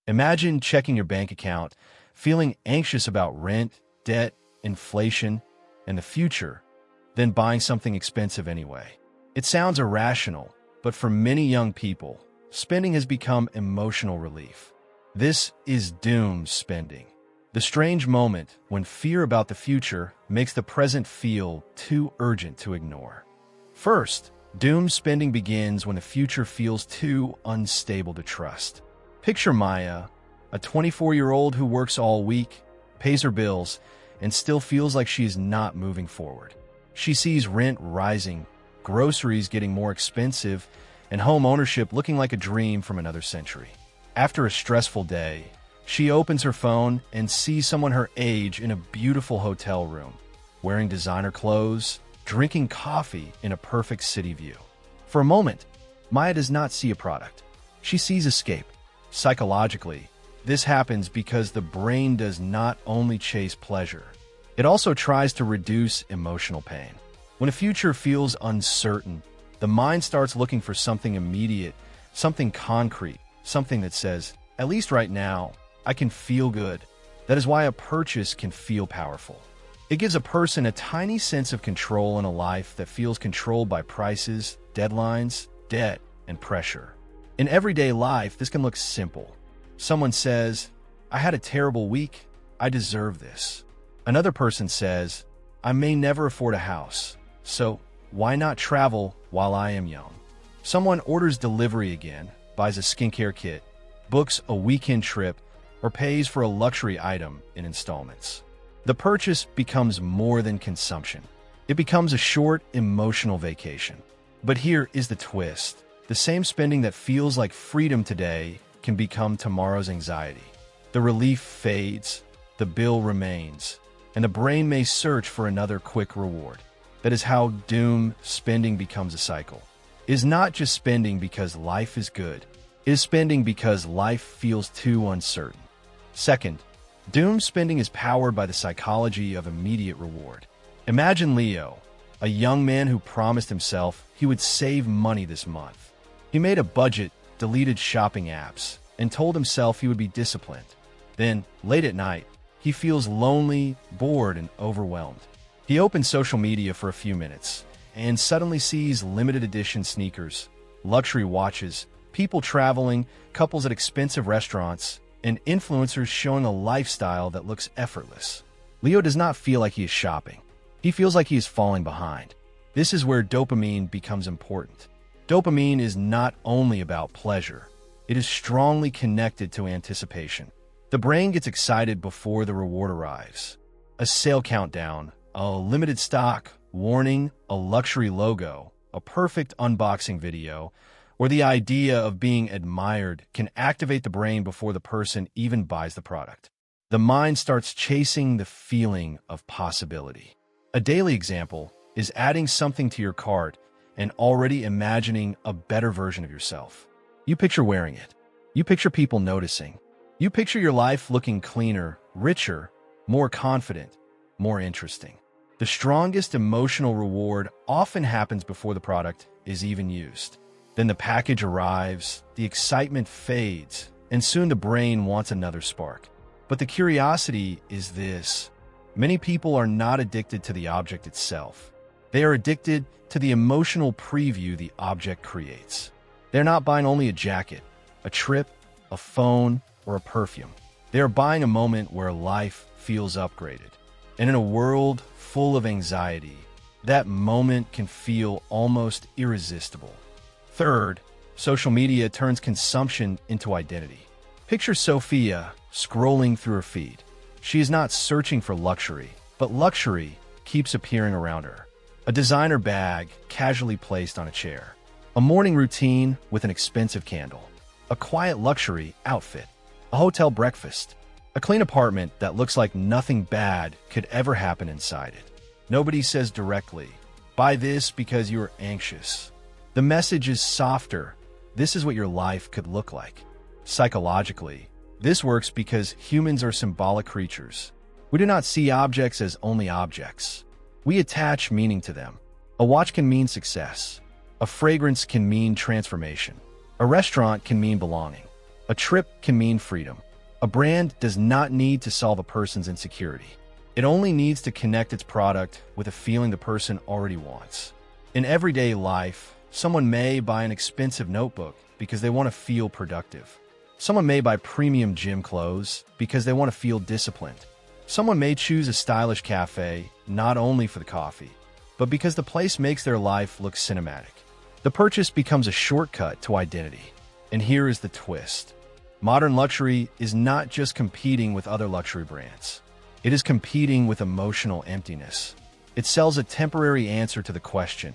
Imagine checking your bank account, feeling anxious about rent, debt, inflation, and the future, then buying something expensive anyway. It sounds irrational, but for many young people, spending has become emotional relief. This is doom spending. The strange moment when fear about the future makes the present feel too urgent to ignore. First, doom spending begins when the future feels too unstable to trust. Picture Maya, a 24-year-old who works all week, pays her bills, and still feels like she is not moving forward. She sees rent rising, groceries getting more expensive, and home ownership looking like a dream from another century. After a stressful day, she opens her phone and sees someone her age in a beautiful hotel room, wearing designer clothes, drinking coffee in a perfect city view. For a moment, Maya does not see a product. She sees escape. Psychologically, this happens because the brain does not only chase pleasure, it also tries to reduce emotional pain. When a future feels uncertain, the mind starts looking for something immediate, something concrete, something that says, at least right now, I can feel good. That is why a purchase can feel powerful. It gives a person a tiny sense of control in a life that feels controlled by prices, deadlines, debt, and pressure. In everyday life, this can look simple. Someone says, I had a terrible week, I deserve this. Another person says, I may never afford a house, so why not travel while I am young? Someone orders delivery again, buys a skincare kit, books a weekend trip, or pays for a luxury item in installments. The purchase becomes more than consumption. It becomes a short, emotional vacation. But here is the twist. The same spending that feels like freedom today can become tomorrow's anxiety. The relief fades, the bill remains, and the brain may search for another quick reward. That is how doom spending becomes a cycle. It is not just spending because life is good. It is spending because life feels too uncertain. Second, doom spending is powered by the psychology of immediate reward. Imagine Leo, a young man who promised himself he would save money this month. He made a budget, deleted shopping apps, and told himself he would be disciplined. Then, late at night, he feels lonely, bored, and overwhelmed. He opens social media for a few minutes and suddenly sees limited edition sneakers, luxury watches, people traveling, couples at expensive restaurants, and influencers showing a lifestyle that looks effortless. Leo does not feel like he is shopping. He feels like he is falling behind. This is where dopamine becomes important. Dopamine is not only about pleasure. It is strongly connected to anticipation. The brain gets excited before the reward arrives. A sale countdown, a limited stock, warning, a luxury logo, a perfect unboxing video, or the idea of being admired can activate the brain before the person even buys the product. The mind starts chasing the feeling of possibility. A daily example is adding something to your cart and already imagining a better version of yourself. You picture wearing it. You picture people noticing. You picture your life looking cleaner, richer, more confident, more interesting. The strongest emotional reward often happens before the product is even used. Then the package arrives, the excitement fades, and soon the brain wants another spark. But the curiosity is this. Many people are not addicted to the object itself. They are addicted to the emotional preview the object creates. They're not buying only a jacket, a trip, a phone, or a perfume. They are buying a moment where life feels upgraded. And in a world full of anxiety, that moment can feel almost irresistible. Third, social media turns consumption into identity. Picture Sophia scrolling through her feed. She is not searching for luxury, but luxury keeps appearing around her. A designer bag casually placed on a chair. A morning routine with an expensive candle. A quiet luxury outfit. A hotel breakfast. A clean apartment that looks like nothing bad could ever happen inside it. Nobody says directly, buy this because you're anxious. The message is softer. This is what your life could look like. Psychologically, this works because humans are symbolic creatures. We do not see objects as only objects. We attach meaning to them. A watch can mean success. A fragrance can mean transformation. A restaurant can mean belonging. A trip can mean freedom. A brand does not need to solve a person's insecurity. It only needs to connect its product with a feeling the person already wants. In everyday life, someone may buy an expensive notebook because they want to feel productive. Someone may buy premium gym clothes because they want to feel disciplined. Someone may choose a stylish cafe not only for the coffee, but because the place makes their life look cinematic. The purchase becomes a shortcut to identity. And here is the twist. Modern luxury is not just competing with other luxury brands. It is competing with emotional emptiness. It sells a temporary answer to the question,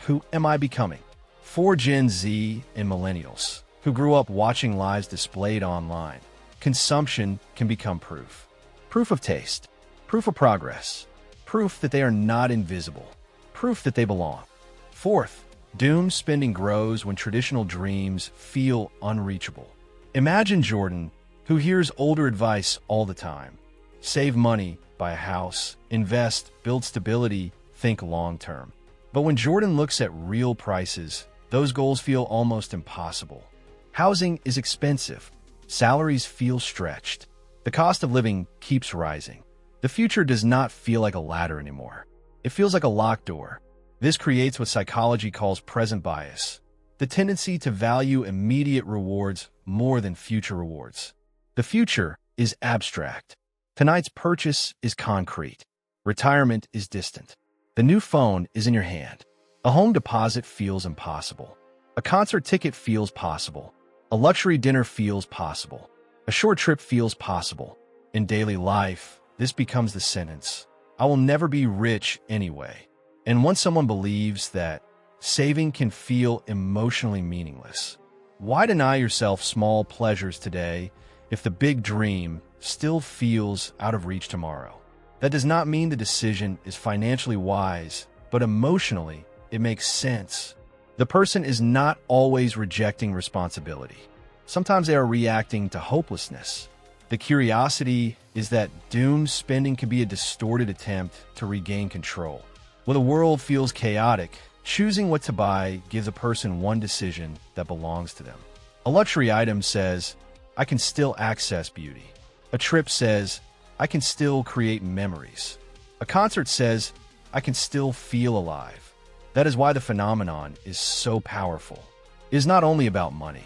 who am I becoming? For Gen Z and millennials, who grew up watching lives displayed online, consumption can become proof. Proof of taste, proof of progress, proof that they are not invisible, proof that they belong. Fourth, doom spending grows when traditional dreams feel unreachable. Imagine Jordan, who hears older advice all the time. Save money, buy a house, invest, build stability, think long-term. But when Jordan looks at real prices, those goals feel almost impossible. Housing is expensive. Salaries feel stretched. The cost of living keeps rising. The future does not feel like a ladder anymore. It feels like a locked door. This creates what psychology calls present bias, the tendency to value immediate rewards more than future rewards. The future is abstract. Tonight's purchase is concrete. Retirement is distant. The new phone is in your hand. A home deposit feels impossible. A concert ticket feels possible. A luxury dinner feels possible. A short trip feels possible. In daily life, this becomes the sentence, I will never be rich anyway. And once someone believes that, saving can feel emotionally meaningless. Why deny yourself small pleasures today if the big dream still feels out of reach tomorrow? That does not mean the decision is financially wise, but emotionally, it makes sense. The person is not always rejecting responsibility. Sometimes they are reacting to hopelessness. The curiosity is that doom spending can be a distorted attempt to regain control. When the world feels chaotic, choosing what to buy gives a person one decision that belongs to them. A luxury item says, I can still access beauty. A trip says, I can still create memories. A concert says, I can still feel alive. That is why the phenomenon is so powerful. It is not only about money.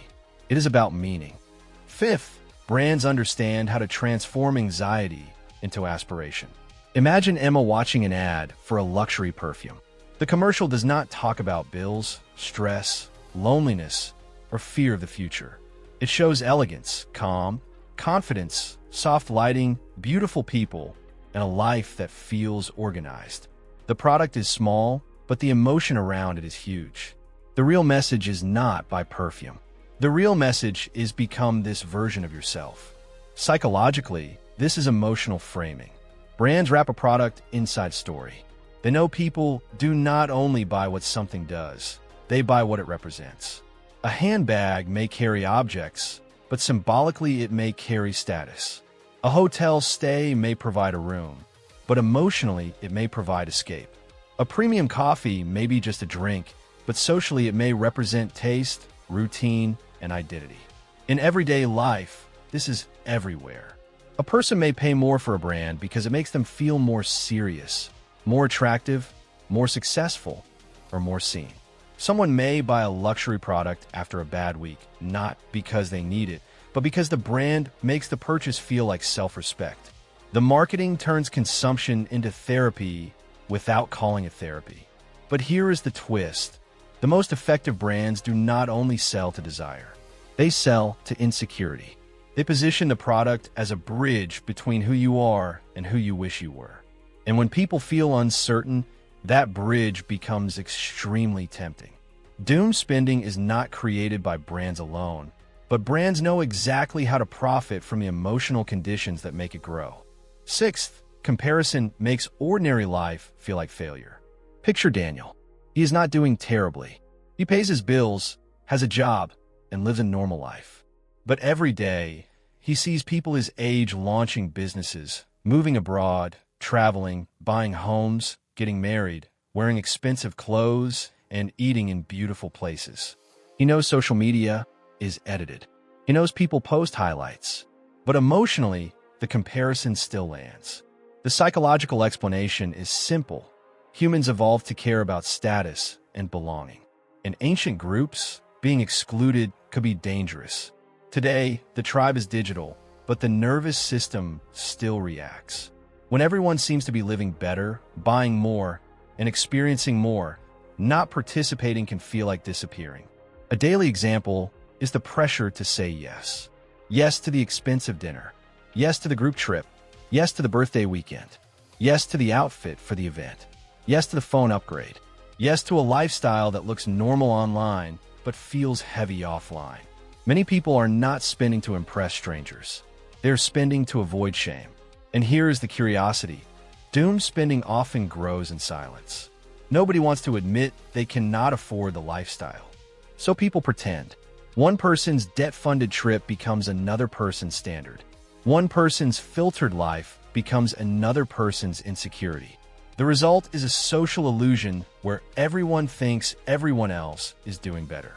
It is about meaning. Fifth, brands understand how to transform anxiety into aspiration. Imagine Emma watching an ad for a luxury perfume. The commercial does not talk about bills, stress, loneliness, or fear of the future. It shows elegance, calm, confidence, soft lighting, beautiful people, and a life that feels organized. The product is small, but the emotion around it is huge. The real message is not buy perfume. The real message is become this version of yourself. Psychologically, this is emotional framing. Brands wrap a product inside story. They know people do not only buy what something does, they buy what it represents. A handbag may carry objects, but symbolically it may carry status. A hotel stay may provide a room, but emotionally it may provide escape. A premium coffee may be just a drink, but socially it may represent taste, routine, and identity. In everyday life, this is everywhere. A person may pay more for a brand because it makes them feel more serious, more attractive, more successful, or more seen. Someone may buy a luxury product after a bad week, not because they need it, but because the brand makes the purchase feel like self-respect. The marketing turns consumption into therapy without calling it therapy. But here is the twist. The most effective brands do not only sell to desire. They sell to insecurity. They position the product as a bridge between who you are and who you wish you were. And when people feel uncertain, that bridge becomes extremely tempting. Doom spending is not created by brands alone, but brands know exactly how to profit from the emotional conditions that make it grow. Sixth, comparison makes ordinary life feel like failure. Picture Daniel. He is not doing terribly. He pays his bills, has a job, and lives a normal life. But every day, he sees people his age launching businesses, moving abroad, traveling, buying homes, getting married, wearing expensive clothes, and eating in beautiful places. He knows social media is edited. He knows people post highlights, but emotionally, the comparison still lands. The psychological explanation is simple. Humans evolved to care about status and belonging. In ancient groups, being excluded could be dangerous. Today, the tribe is digital, but the nervous system still reacts. When everyone seems to be living better, buying more, and experiencing more, not participating can feel like disappearing. A daily example is the pressure to say yes. Yes to the expensive dinner. Yes to the group trip. Yes to the birthday weekend. Yes to the outfit for the event. Yes to the phone upgrade. Yes to a lifestyle that looks normal online but feels heavy offline. Many people are not spending to impress strangers. They're spending to avoid shame. And here is the curiosity. Doom spending often grows in silence. Nobody wants to admit they cannot afford the lifestyle. So people pretend. One person's debt-funded trip becomes another person's standard. One person's filtered life becomes another person's insecurity. The result is a social illusion where everyone thinks everyone else is doing better.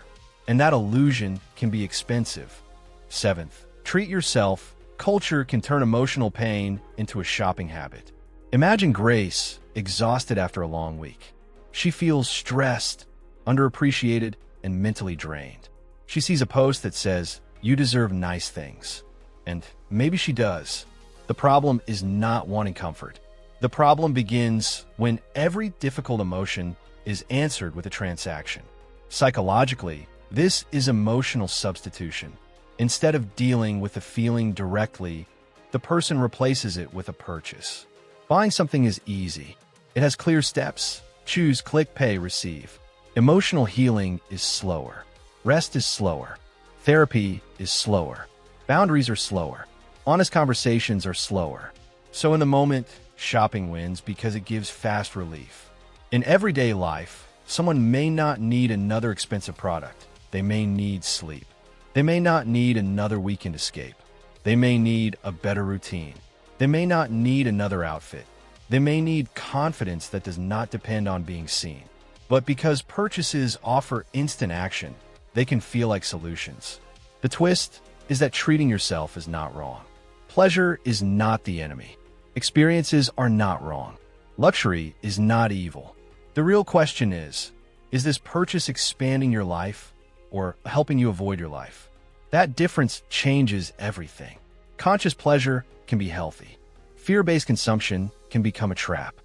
And that illusion can be expensive. 7th, treat yourself. Culture can turn emotional pain into a shopping habit. Imagine Grace, exhausted after a long week. She feels stressed, underappreciated, and mentally drained. She sees a post that says, "You deserve nice things." And maybe she does. The problem is not wanting comfort. The problem begins when every difficult emotion is answered with a transaction. Psychologically, this is emotional substitution. Instead of dealing with the feeling directly, the person replaces it with a purchase. Buying something is easy. It has clear steps. Choose, click, pay, receive. Emotional healing is slower. Rest is slower. Therapy is slower. Boundaries are slower. Honest conversations are slower. So in the moment, shopping wins because it gives fast relief. In everyday life, someone may not need another expensive product. They may need sleep. They may not need another weekend escape. They may need a better routine. They may not need another outfit. They may need confidence that does not depend on being seen. But because purchases offer instant action, they can feel like solutions. The twist is that treating yourself is not wrong. Pleasure is not the enemy. Experiences are not wrong. Luxury is not evil. The real question is this purchase expanding your life or helping you avoid your life? That difference changes everything. Conscious pleasure can be healthy. Fear-based consumption can become a trap.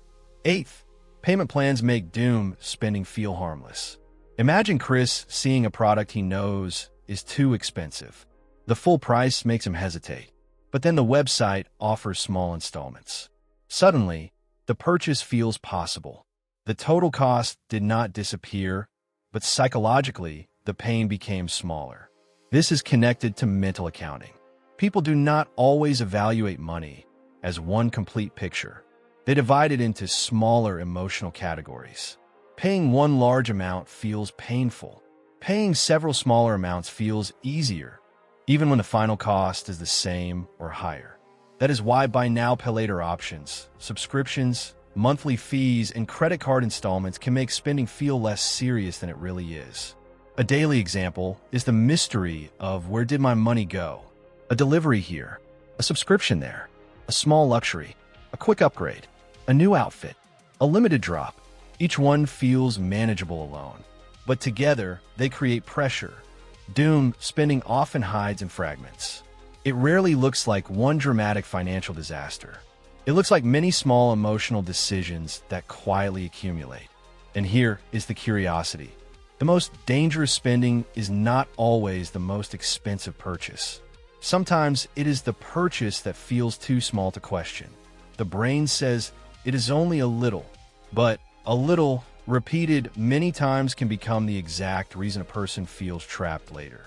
8th, payment plans make doom spending feel harmless. Imagine Chris seeing a product he knows is too expensive. The full price makes him hesitate, but then the website offers small installments. Suddenly, the purchase feels possible. The total cost did not disappear, but psychologically, the pain became smaller. This is connected to mental accounting. People do not always evaluate money as one complete picture. They divide it into smaller emotional categories. Paying one large amount feels painful. Paying several smaller amounts feels easier, even when the final cost is the same or higher. That is why buy now, pay later options, subscriptions, monthly fees, and credit card installments can make spending feel less serious than it really is. A daily example is the mystery of where did my money go? A delivery here, a subscription there, a small luxury, a quick upgrade, a new outfit, a limited drop. Each one feels manageable alone, but together they create pressure. Doom spending often hides in fragments. It rarely looks like one dramatic financial disaster. It looks like many small emotional decisions that quietly accumulate. And here is the curiosity. The most dangerous spending is not always the most expensive purchase. Sometimes it is the purchase that feels too small to question. The brain says it is only a little, but a little repeated many times can become the exact reason a person feels trapped later.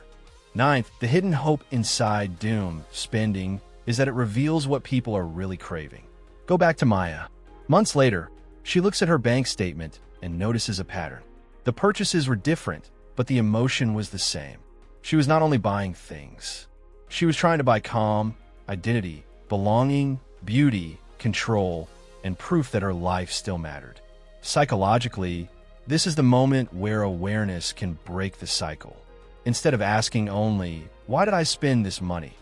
9th, the hidden hope inside doom spending is that it reveals what people are really craving. Go back to Maya. Months later, she looks at her bank statement and notices a pattern. The purchases were different, but the emotion was the same. She was not only buying things. She was trying to buy calm, identity, belonging, beauty, control, and proof that her life still mattered. Psychologically, this is the moment where awareness can break the cycle. Instead of asking only, why did I spend this money?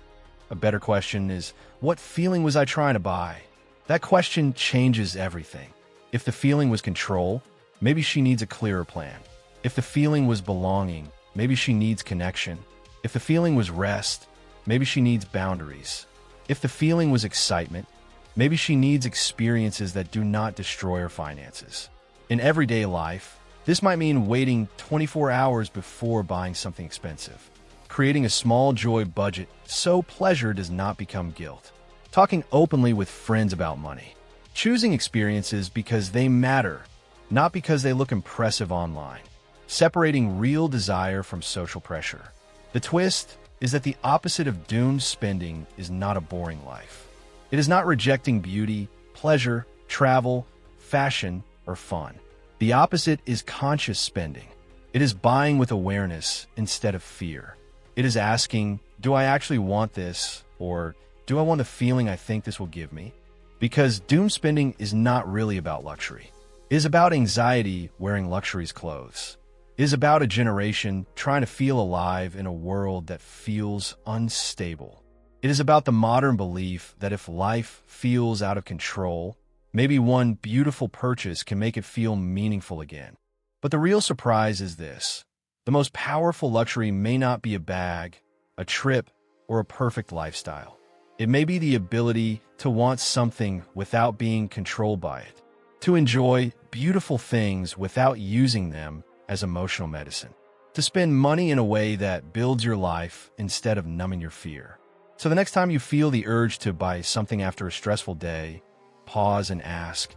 A better question is, what feeling was I trying to buy? That question changes everything. If the feeling was control, maybe she needs a clearer plan. If the feeling was belonging, maybe she needs connection. If the feeling was rest, maybe she needs boundaries. If the feeling was excitement, maybe she needs experiences that do not destroy her finances. In everyday life, this might mean waiting 24 hours before buying something expensive, creating a small joy budget so pleasure does not become guilt, talking openly with friends about money, choosing experiences because they matter, not because they look impressive online, separating real desire from social pressure. The twist is that the opposite of doomed spending is not a boring life. It is not rejecting beauty, pleasure, travel, fashion, or fun. The opposite is conscious spending. It is buying with awareness instead of fear. It is asking, do I actually want this? Or do I want the feeling I think this will give me? Because doom spending is not really about luxury. It is about anxiety wearing luxury's clothes. It is about a generation trying to feel alive in a world that feels unstable. It is about the modern belief that if life feels out of control, maybe one beautiful purchase can make it feel meaningful again. But the real surprise is this. The most powerful luxury may not be a bag, a trip, or a perfect lifestyle. It may be the ability to want something without being controlled by it, to enjoy beautiful things without using them as emotional medicine, to spend money in a way that builds your life instead of numbing your fear. So the next time you feel the urge to buy something after a stressful day, pause and ask,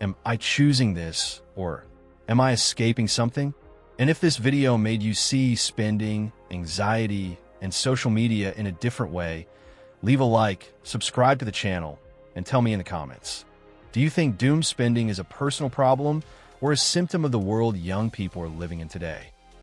am I choosing this, or am I escaping something? And if this video made you see spending, anxiety, and social media in a different way, leave a like, subscribe to the channel, and tell me in the comments. Do you think doom spending is a personal problem or a symptom of the world young people are living in today?